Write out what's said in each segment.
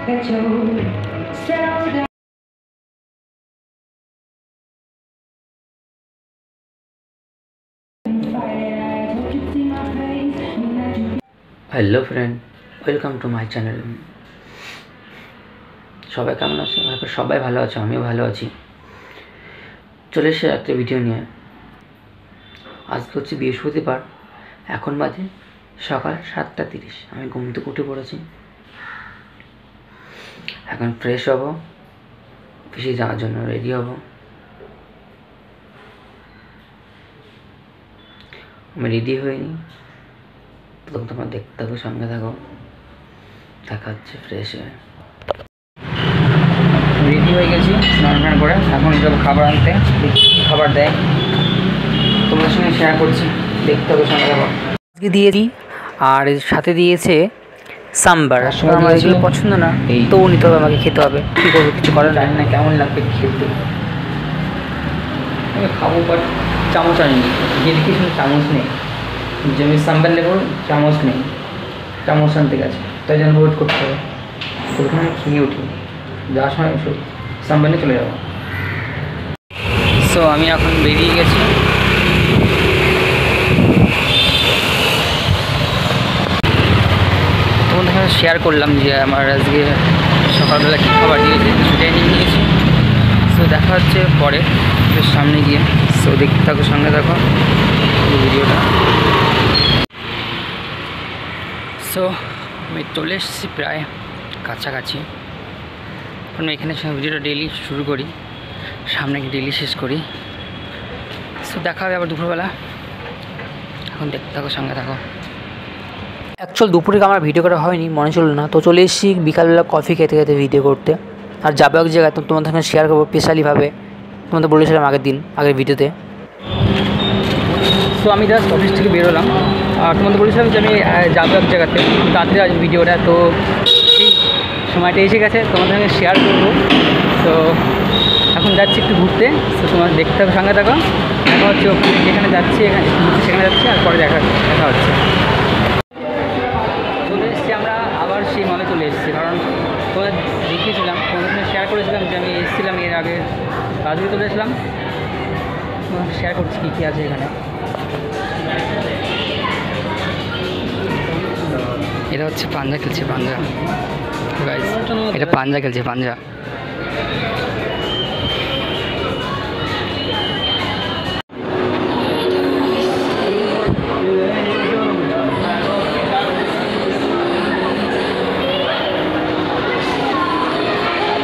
Hello friend, welcome to my channel. सबाई केमन आछो? सबाई भालो आछो, आमिও भालो आছি। चले एসেছি একটা ভিডিও নিয়ে। আজকে হচ্ছে বৃহস্পতিবার, এখন বাজে সকাল 7:30। আমি ঘুম থেকে উঠে পড়েছি। এখন ফ্রেশ হব, অফিসে যাওয়ার জন্য রেডি হব। আমি রেডি হইনি, তখন তোমার দেখতে থাকো, সঙ্গে থাকো, দেখা হচ্ছে ফ্রেশ হয়ে। রেডি হয়ে গেছি স্নান টান করে, এখন যাব খাবার আনতে। দেখি কী খাবার দেয়, তোমাদের সঙ্গে শেয়ার করছি, দেখতে হবে, সঙ্গে থাকো। আজকে দিয়েছি আর সাথে দিয়েছে সাম্বার। আমার এগুলো পছন্দ না, তবু নিতে হবে, আমাকে খেতে হবে। কী করবো, কিছু করার জানি না কেমন লাগবে খেতে। আমি খাবো, বাট চামচ আনিনি। গিয়ে দেখি শুধু চামচ নেই, যে আমি সাম্বার নেবো, চামচ নেই, চামচ আনতে গেছে, তাই জন্য ওয়েট করতে হবে। ওখানে খেয়ে উঠি, যাওয়ার সময় সাম্বার নিয়ে চলে যাবো। সো আমি এখন বেরিয়ে গেছি। তোমাদের সাথে শেয়ার করলাম যে আমার আজকে সকালবেলা কী খাবার দিয়েছে, সেটাই নিয়ে নিয়েছি। সো দেখা হচ্ছে পরে সামনে গিয়ে। সো দেখতে থাকো, সঙ্গে থাকো ভিডিওটা। সো আমি চলে এসেছি প্রায় কাছাকাছি। এখন এখানে ভিডিওটা ডেইলি শুরু করি, সামনে গিয়ে ডেইলি শেষ করি। সো দেখা হবে আবার দুপুরবেলা। এখন দেখতে থাকো, সঙ্গে থাকো। অ্যাকচুয়াল দুপুরে আমার ভিডিও করা হয়নি, মনে চললো না, তো চলে এসেছি বিকালবেলা কফি খেতে খেতে ভিডিও করতে। আর যাবে এক জায়গায়, তো তোমাদের সঙ্গে শেয়ার করবো স্পেশালিভাবে। তোমাদের বলেছিলাম আগের ভিডিওতে। সো আমি জাস্ট অফিস থেকে বেরোলাম, আর তোমাদের বলেছিলাম যে আমি যাবো এক জায়গাতে, তাড়াতাড়ি আজ ভিডিওটা। তো সেই সময়টা এসে গেছে, তোমাদের সঙ্গে শেয়ার করবো। তো এখন যাচ্ছি একটু ঘুরতে। তো তোমার দেখতে হবে, সঙ্গে থাকো। দেখা হচ্ছে ওখানে, যেখানে যাচ্ছি এখানে ঘুরতে, সেখানে যাচ্ছি, আর পরে দেখা হচ্ছে। চলে এসেছি আমরা আবার সেই মলে চলে এসেছি, কারণ তোমাদের দেখিয়েছিলাম, তোমাদের সঙ্গে শেয়ার করেছিলাম যে আমি এসেছিলাম এর আগে, রাজুকে চলে এসেছিলাম। শেয়ার করছি কী কী আছে এখানে। এটা হচ্ছে পাঞ্জা খেলছে, পাঞ্জা গাইস, এটা পাঞ্জা খেলছে, পাঞ্জা।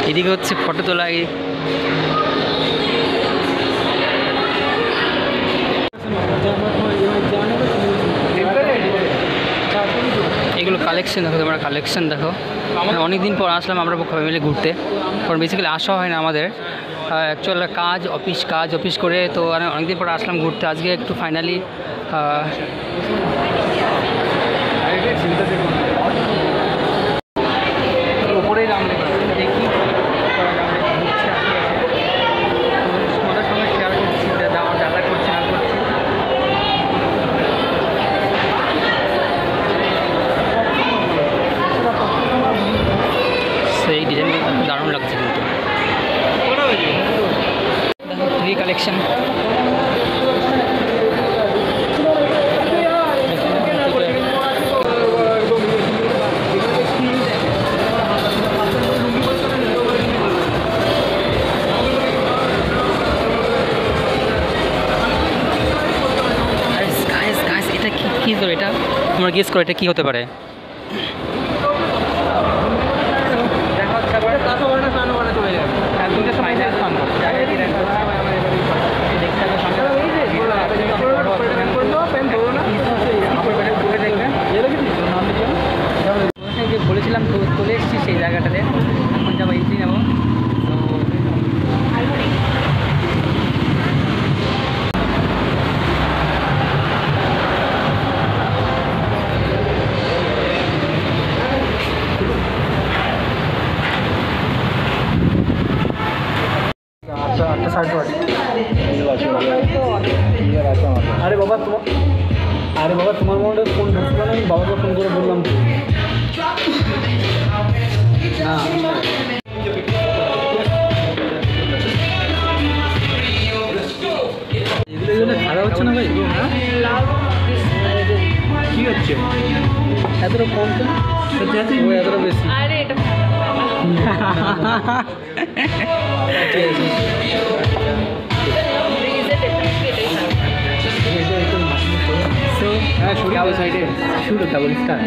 এদিকে হচ্ছে ফটো তোলা। এগুলো কালেকশন দেখো, তোমরা কালেকশন দেখো। অনেক দিন পর আসলাম আমরা ফ্যামিলি ঘুরতে, কারণ বেসিক্যালি আসা হয় না আমাদের। অ্যাকচুয়াল কাজ অফিস করে, তো অনেক দিন পর আসলাম ঘুরতে। আজকে একটু ফাইনালি উপরেই নাম লেখা, দেখি তোমাদের সঙ্গে শেয়ার করছি, আমার যাত্রা করছি না করছি। সেই ডিজাইনগুলো দারুণ লাগছে কিন্তু। দেখো থ্রি কালেকশন। এটা কি তো, এটা তোমরা গেস করো, এটা কি হতে পারে? বলেছিলাম চলে এসেছি সেই জায়গাটাতে, এখন যাবো এন্ট্রি নেবো। अरे बाबा तुम्हार मনে ফোন ধরছিল না, আমি বাবাকে ফোন করে বললাম। এগুলো খারাপ হচ্ছে না ভাই? কি হচ্ছে এতটা কম কেন? ও এতটা বেশি। আরে এটা হ্যাঁ শুরু সাইডে শুরু ডাবল স্টার